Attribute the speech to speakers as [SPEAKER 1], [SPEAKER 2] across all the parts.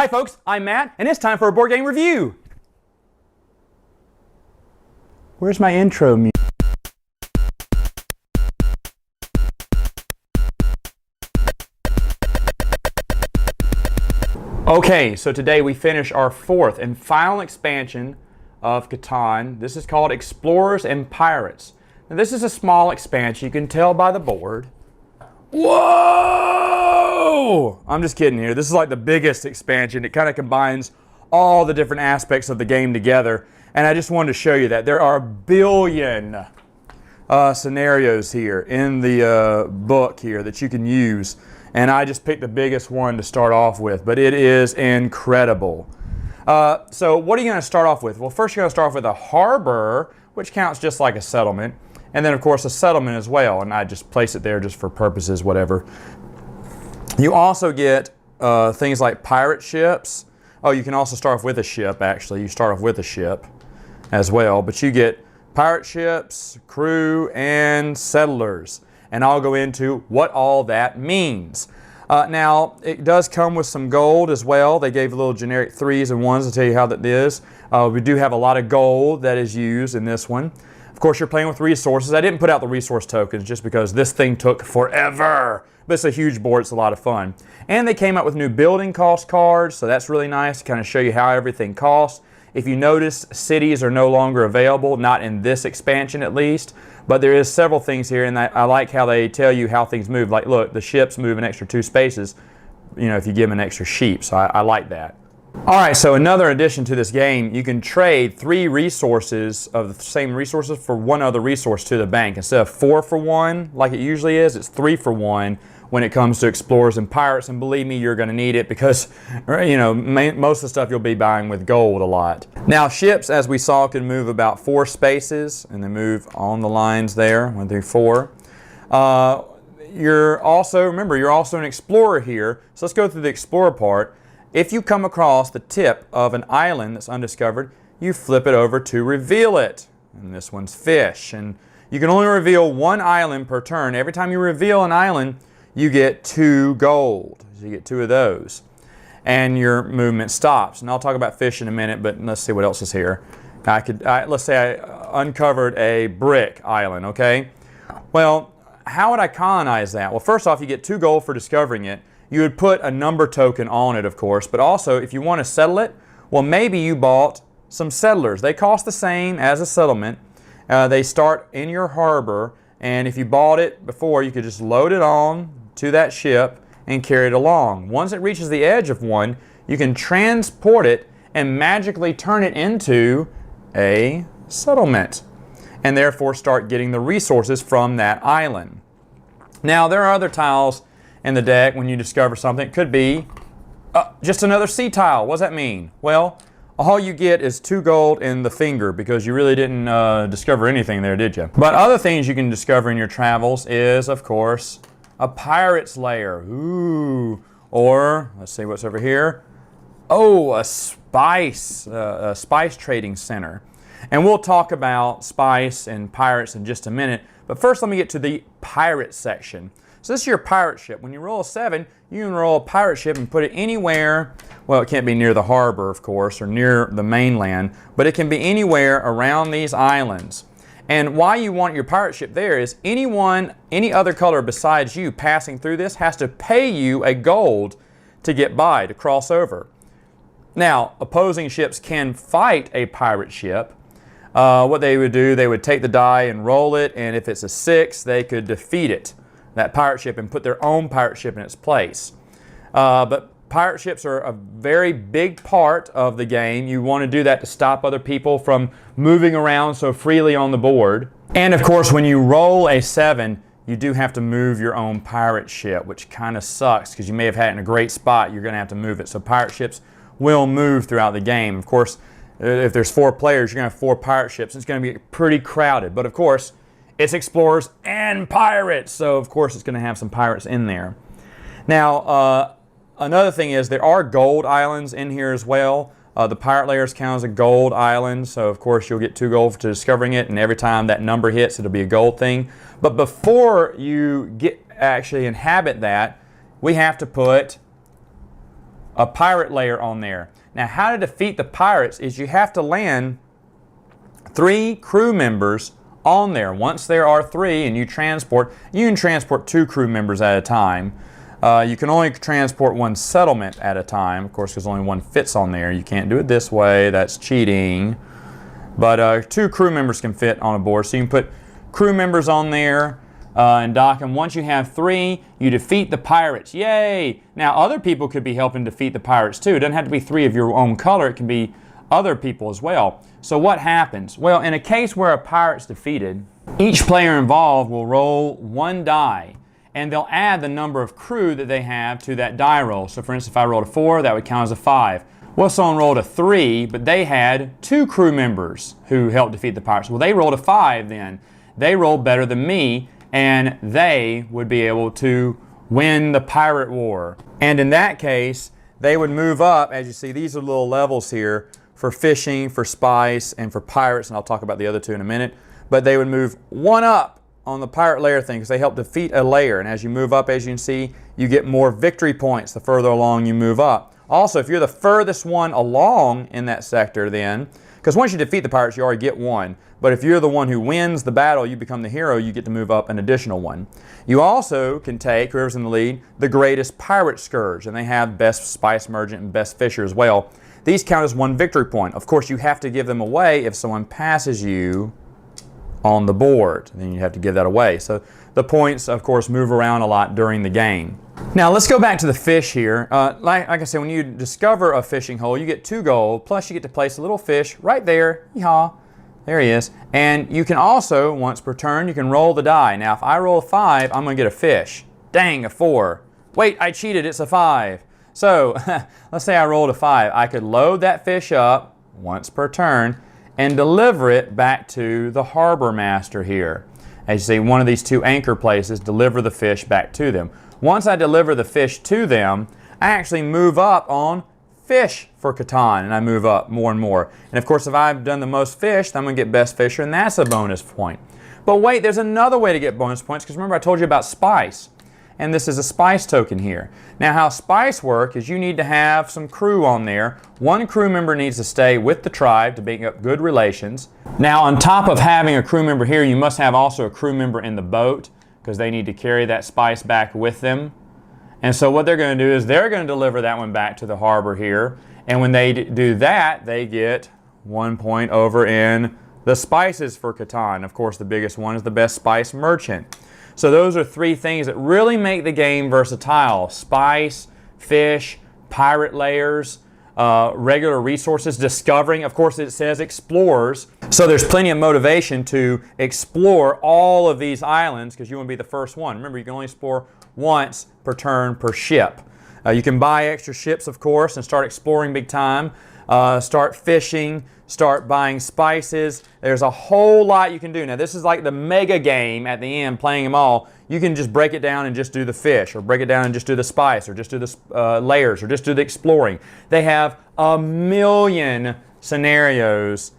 [SPEAKER 1] Hi folks, I'm Matt, and it's time for a board game review. Where's my intro music? Okay, so today we finish our fourth and final expansion of Catan. This is called Explorers and Pirates. Now this is a small expansion, you can tell by the board. Whoa! I'm just kidding here. This is like the biggest expansion. It kind of combines all the different aspects of the game together. And I just wanted to show you that there are a billion scenarios here in the book here that you can use. And I just picked the biggest one to start off with, but it is incredible. So what are you going to start off with? Well, first you're going to start off with a harbor, which counts just like a settlement. And then, of course, a settlement as well. And I just place it there just for purposes, whatever. You also get things like pirate ships. Oh, you can also start off with a ship, actually. You start off with a ship as well. But you get pirate ships, crew, and settlers. And I'll go into what all that means. Now, it does come with some gold as well. They gave little generic 3s and 1s to tell you how that is. We do have a lot of gold that is used in this one. Of course, you're playing with resources. I didn't put out the resource tokens just because this thing took forever. But it's a huge board. It's a lot of fun. And they came out with new building cost cards, so that's really nice to kind of show you how everything costs. If you notice, cities are no longer available, not in this expansion at least. But there is several things here, and I like how they tell you how things move. Like, look, the ships move an extra 2 spaces, you know, if you give them an extra sheep. So I like that. All right, so another addition to this game, you can trade 3 resources of the same resources for 1 other resource to the bank. Instead of 4 for 1, like it usually is, it's 3 for 1 when it comes to Explorers and Pirates. And believe me, you're going to need it because, you know, most of the stuff you'll be buying with gold a lot. Now, ships, as we saw, can move about 4 spaces, and they move on the lines there, 1 through 4. You're also, remember, you're also an explorer here. So let's go through the explorer part. If you come across the tip of an island that's undiscovered, you flip it over to reveal it. And this one's fish. And you can only reveal 1 island per turn. Every time you reveal an island, you get 2 gold. So you get 2 of those. And your movement stops. And I'll talk about fish in a minute, but let's see what else is here. Let's say I uncovered a brick island, okay? Well, how would I colonize that? Well, first off, you get 2 gold for discovering it. You would put a number token on it, of course, but also if you want to settle it, well, maybe you bought some settlers. They cost the same as a settlement. They start in your harbor, and if you bought it before, you could just load it on to that ship and carry it along. Once it reaches the edge of one, you can transport it and magically turn it into a settlement, and therefore start getting the resources from that island. Now, there are other tiles in the deck when you discover something. It could be just another sea tile. What does that mean? Well, all you get is 2 gold in the finger because you really didn't discover anything there, did you? But other things you can discover in your travels is, of course, a pirate's lair. Ooh. Or, let's see what's over here. Oh, a spice trading center. And we'll talk about spice and pirates in just a minute. But first, let me get to the pirate section. So this is your pirate ship. When you roll a 7, you can roll a pirate ship and put it anywhere. Well, it can't be near the harbor, of course, or near the mainland, but it can be anywhere around these islands. And why you want your pirate ship there is any other color besides you passing through this has to pay you a gold to get by, to cross over. Now, opposing ships can fight a pirate ship. What they would do, they would take the die and roll it, and if it's a 6, they could defeat it, that pirate ship, and put their own pirate ship in its place. But pirate ships are a very big part of the game. You want to do that to stop other people from moving around so freely on the board. And of course, when you roll a 7, you do have to move your own pirate ship, which kind of sucks because you may have had it in a great spot. You're going to have to move it. So pirate ships will move throughout the game. Of course, if there's 4 players, you're going to have 4 pirate ships. It's going to be pretty crowded. But of course, it's explorers and pirates, so of course it's going to have some pirates in there. Now, another thing is there are gold islands in here as well. The pirate layers count as a gold island, so of course you'll get 2 gold for discovering it, and every time that number hits, it'll be a gold thing. But before you actually inhabit that, we have to put a pirate layer on there. Now, how to defeat the pirates is you have to land 3 crew members on there. Once there are 3 and you can transport 2 crew members at a time. You can only transport 1 settlement at a time, of course, because only 1 fits on there. You can't do it this way, that's cheating. But 2 crew members can fit on a board, so you can put crew members on there and dock them. Once you have 3, you defeat the pirates. Yay! Now, other people could be helping defeat the pirates too. It doesn't have to be 3 of your own color. It can be other people as well. So what happens? Well, in a case where a pirate's defeated, each player involved will roll 1 die, and they'll add the number of crew that they have to that die roll. So for instance, if I rolled a 4, that would count as a 5. Well, someone rolled a 3, but they had 2 crew members who helped defeat the pirates. Well, they rolled a 5 then. They rolled better than me, and they would be able to win the pirate war. And in that case, they would move up. As you see, these are little levels here for fishing, for spice, and for pirates, and I'll talk about the other 2 in a minute. But they would move 1 up on the pirate layer thing because they help defeat a layer. And as you move up, as you can see, you get more victory points the further along you move up. Also, if you're the furthest one along in that sector then, because once you defeat the pirates, you already get 1. But if you're the one who wins the battle, you become the hero, you get to move up an additional 1. You also can take, whoever's in the lead, the greatest pirate scourge. And they have best spice merchant and best fisher as well. These count as 1 victory point. Of course, you have to give them away if someone passes you on the board. Then you have to give that away. So the points, of course, move around a lot during the game. Now, let's go back to the fish here. Like I said, when you discover a fishing hole, you get 2 gold, plus you get to place a little fish right there. Yeehaw. There he is. And you can also, once per turn, you can roll the die. Now, if I roll a 5, I'm going to get a fish. Dang, a 4. Wait, I cheated. It's a 5. So, let's say I rolled a 5. I could load that fish up once per turn and deliver it back to the harbor master here. As you see, one of these 2 anchor places, deliver the fish back to them. Once I deliver the fish to them, I actually move up on fish for Catan, and I move up more and more. And of course, if I've done the most fish, then I'm going to get best fisher, and that's a bonus point. But wait, there's another way to get bonus points, because remember I told you about spice. And this is a spice token here. Now, how spice work is you need to have some crew on there. 1 crew member needs to stay with the tribe to make up good relations. Now, on top of having a crew member here, you must have also a crew member in the boat, because they need to carry that spice back with them. And so what they're going to do is they're going to deliver that one back to the harbor here. And when they do that, they get 1 point over in the spices for Catan. Of course, the biggest one is the best spice merchant. So those are 3 things that really make the game versatile. Spice, fish, pirate layers, regular resources, discovering. Of course, it says explorers. So there's plenty of motivation to explore all of these islands because you want to be the first one. Remember, you can only explore once per turn per ship. You can buy extra ships, of course, and start exploring big time. Start fishing, start buying spices. There's a whole lot you can do. Now, this is like the mega game at the end, playing them all. You can just break it down and just do the fish, or break it down and just do the spice, or just do the layers, or just do the exploring. They have a million scenarios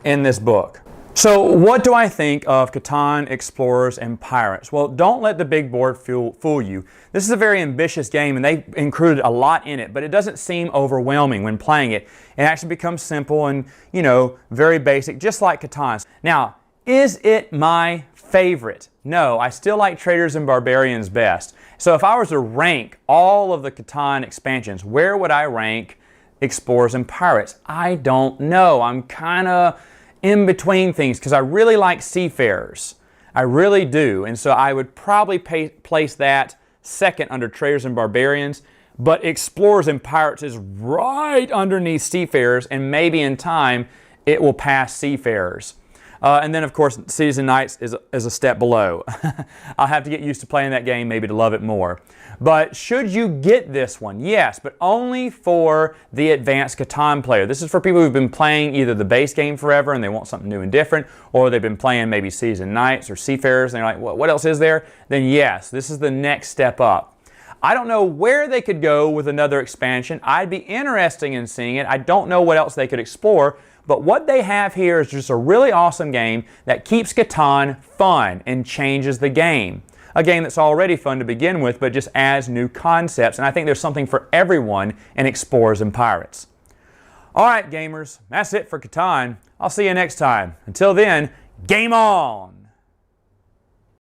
[SPEAKER 1] in this book. So what do I think of Catan, Explorers, and Pirates? Well, don't let the big board fool you. This is a very ambitious game, and they included a lot in it, but it doesn't seem overwhelming when playing it. It actually becomes simple and, you know, very basic, just like Catan. Now, is it my favorite? No, I still like Traders and Barbarians best. So if I was to rank all of the Catan expansions, where would I rank Explorers and Pirates? I don't know. I'm kind of in between things because I really like Seafarers. I really do. And so I would probably place that second under Traders and Barbarians. But Explorers and Pirates is right underneath Seafarers, and maybe in time it will pass Seafarers. And then, of course, Cities and Knights is a step below. I'll have to get used to playing that game maybe to love it more. But should you get this one? Yes, but only for the advanced Catan player. This is for people who've been playing either the base game forever and they want something new and different, or they've been playing maybe Cities and Knights or Seafarers and they're like, what else is there? Then yes, this is the next step up. I don't know where they could go with another expansion. I'd be interested in seeing it. I don't know what else they could explore. But what they have here is just a really awesome game that keeps Catan fun and changes the game. a game that's already fun to begin with, but just adds new concepts. And I think there's something for everyone in Explorers and Pirates. All right, gamers, that's it for Catan. I'll see you next time. Until then, game on!